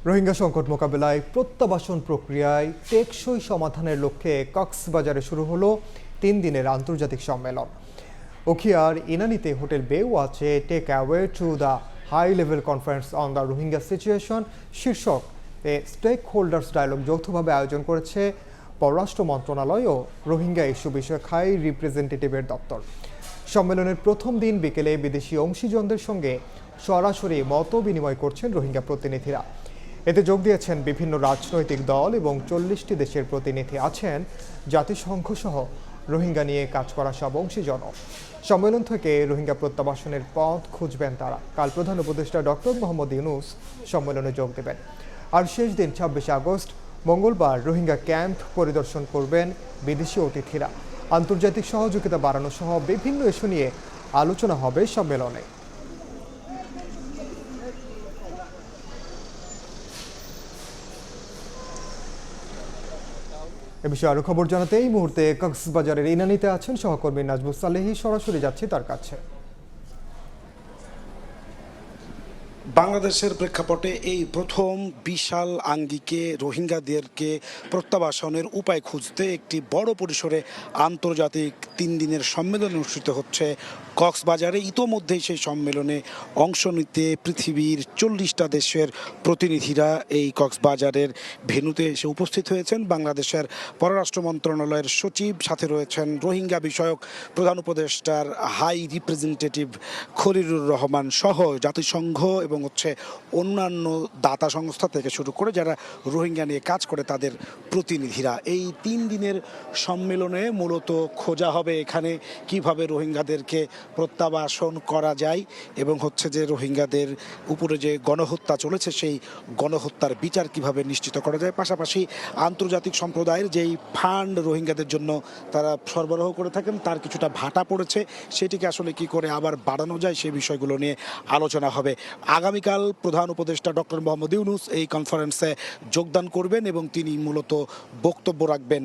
রোহিঙ্গা সংকট মোকাবেলায় প্রত্যাবাসন প্রক্রিয়ায় টেকসই সমাধানের লক্ষ্যে কক্সবাজারে শুরু হলো 3 দিনের আন্তর্জাতিক সম্মেলন। উখিয়ার ইনানীতে হোটেল বেওয়াচে take away to the high level conference on the Rohingya situation শীর্ষক স্টেক হোল্ডার্স ডায়ালগ যৌথভাবে আয়োজন করেছে পররাষ্ট্র মন্ত্রণালয় ও রোহিঙ্গা ইস্যু বিষয়ক হাই রিপ্রেজেন্টেটিভের দপ্তর। সম্মেলনের প্রথম দিন বিকেলে বিদেশি অংশীজনদের সঙ্গে সরাসরি মত বিনিময় করছেন রোহিঙ্গা প্রতিনিধিরা। এতে যোগ দিয়েছেন বিভিন্ন রাজনৈতিক দল এবং 40টি দেশের প্রতিনিধি আছেন জাতিসংঘ সহ রোহিঙ্গা নিয়ে কাজ করা সব অংশীজন। সম্মেলন থেকে রোহিঙ্গা প্রত্যাবাসনের পথ খুঁজবেন তারা। কাল প্রধান উপদেষ্টা ডক্টর মোহাম্মদ ইউনূস সম্মেলনে যোগ দেবেন। আর শেষ দিন 26 আগস্ট মঙ্গলবার রোহিঙ্গা ক্যাম্প পরিদর্শন করবেন বিদেশি অতিথিরা। আন্তর্জাতিক সহযোগিতা বাড়ানো সহ বিভিন্ন ইস্যু নিয়ে আলোচনা হবে সম্মেলনে। এ বিষয়ে আরো খবর জানাতে এই মুহূর্তে কক্সবাজারের ইনানীতে আছেন সহকর্মী নাজমুস সালেহী। সরাসরি যাচ্ছি তার কাছে। বাংলাদেশের প্রেক্ষাপটে এই প্রথম বিশাল আঙ্গিকে রোহিঙ্গাদেরকে প্রত্যাবাসনের উপায় খুঁজতে একটি বড় পরিসরে আন্তর্জাতিক 3 দিনের সম্মেলন অনুষ্ঠিত হচ্ছে কক্সবাজারে। ইতোমধ্যেই সেই সম্মেলনে অংশ নিতে পৃথিবীর 40টা দেশের প্রতিনিধিরা এই কক্সবাজারের ভেন্যুতে এসে উপস্থিত হয়েছেন। বাংলাদেশের পররাষ্ট্র মন্ত্রণালয়ের সচিব, সাথে রয়েছেন রোহিঙ্গা বিষয়ক প্রধান উপদেষ্টার হাই রিপ্রেজেন্টেটিভ খলিলুর রহমান সহ জাতিসংঘ এবং অন্যান্য দাতা সংস্থা থেকে শুরু করে যারা রোহিঙ্গা নিয়ে কাজ করে তাদের প্রতিনিধিরা। এই 3 দিনের সম্মেলনে মূলত খোঁজা হবে এখানে কিভাবে রোহিঙ্গাদেরকে প্রত্যাবাসন করা যায় এবং যে রোহিঙ্গাদের উপরে যে গণহত্যা চলেছে সেই গণহত্যার বিচার কিভাবে নিশ্চিত করা যায়। পাশাপাশি আন্তর্জাতিক সম্প্রদায়ের যেই ফান্ড রোহিঙ্গাদের জন্য তারা সরবরাহ করে থাকেন তার কিছুটা ভাটা পড়েছে, সেটিকে আসলে কি করে আবার বাড়ানো যায় সেই বিষয়গুলো নিয়ে আলোচনা হবে। আগামীকাল প্রধান উপদেষ্টা ডক্টর মোহাম্মদ ইউনূস এই কনফারেন্সে যোগদান করবেন এবং তিনি মূলত বক্তব্য রাখবেন।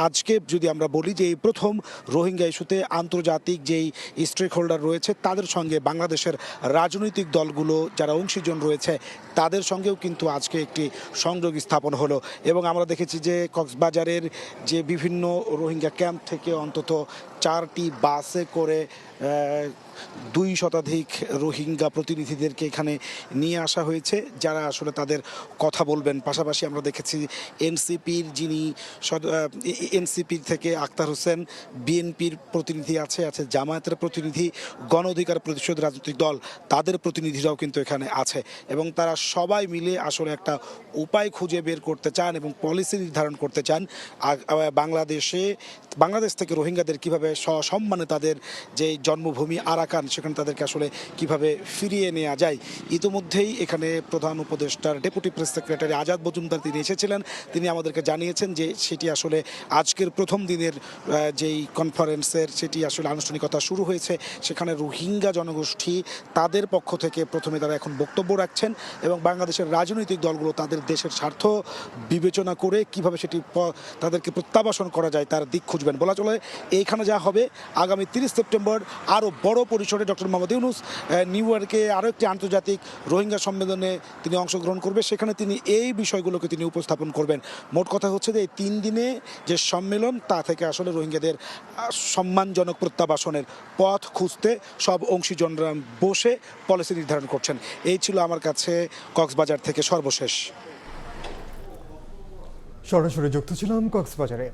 আজকে যদি আমরা বলি যে এই প্রথম রোহিঙ্গা ইস্যুতে আন্তর্জাতিক যেই স্টেক হোল্ডার রয়েছে তাদের সঙ্গে বাংলাদেশের রাজনৈতিক দলগুলো যারা অংশীজন রয়েছে তাদের সঙ্গেও কিন্তু আজকে একটি সংযোগ স্থাপন হলো এবং আমরা দেখেছি যে কক্সবাজারের যে বিভিন্ন রোহিঙ্গা ক্যাম্প থেকে অন্তত 4টি বাসে করে 2 শতাধিক রোহিঙ্গা প্রতিনিধিদেরকে এখানে নিয়ে আসা হয়েছে যারা আসলে তাদের কথা বলবেন। পাশাপাশি আমরা দেখেছি এনসিপির থেকে আক্তার হোসেন, বিএনপির প্রতিনিধি আছে জামায়াতের প্রতিনিধি, গণ অধিকার পরিষদ রাজনৈতিক দল তাদের প্রতিনিধিরাও কিন্তু এখানে আছে এবং তারা সবাই মিলে আসলে একটা উপায় খুঁজে বের করতে চান এবং পলিসি নির্ধারণ করতে চান বাংলাদেশ থেকে রোহিঙ্গাদের কিভাবে সসম্মানে তাদের যে জন্মভূমি আরাকান সেখানে তাদেরকে আসলে কিভাবে ফিরিয়ে নেওয়া যায়। ইতিমধ্যেই এখানে প্রধান উপদেষ্টার deputy press secretary Azad Majumdar তিনি এসেছিলেন, তিনি আমাদেরকে জানিয়েছেন যে সেটি আসলে আজকের প্রথম দিনের যেই কনফারেন্সের সেটি আসলে আনুষ্ঠানিকতা শুরু হয়েছে। সেখানে রোহিঙ্গা জনগোষ্ঠী তাদের পক্ষ থেকে প্রথমে তারা এখন বক্তব্য রাখছেন এবং বাংলাদেশের রাজনৈতিক দলগুলো তাদের দেশের স্বার্থ বিবেচনা করে কিভাবে সেটি তাদেরকে প্রত্যাবাসন করা যায় তার দিক খুঁজবেন। বলা চলে এইখানে যা হবে আগামী 30 সেপ্টেম্বর আরও বড় পরিসরে ডক্টর মোহাম্মদ ইউনূস নিউ ইয়র্কে আরও একটি আন্তর্জাতিক রোহিঙ্গা সম্মেলনে তিনি অংশগ্রহণ করবে, সেখানে তিনি এই বিষয়গুলোকে তিনি উপস্থাপন করবেন। মোট কথা হচ্ছে যে এই 3 দিনে যে সম্মেলন তা থেকে আসলে রোহিঙ্গাদের সম্মানজনক প্রত্যাবাসনের পথ খুঁজতে সব অংশীজনরা বসে পলিসি নির্ধারণ করছেন। এই ছিল আমার কাছে কক্সবাজার থেকে সর্বশেষ। সরাসরি যুক্ত ছিলাম কক্সবাজারে।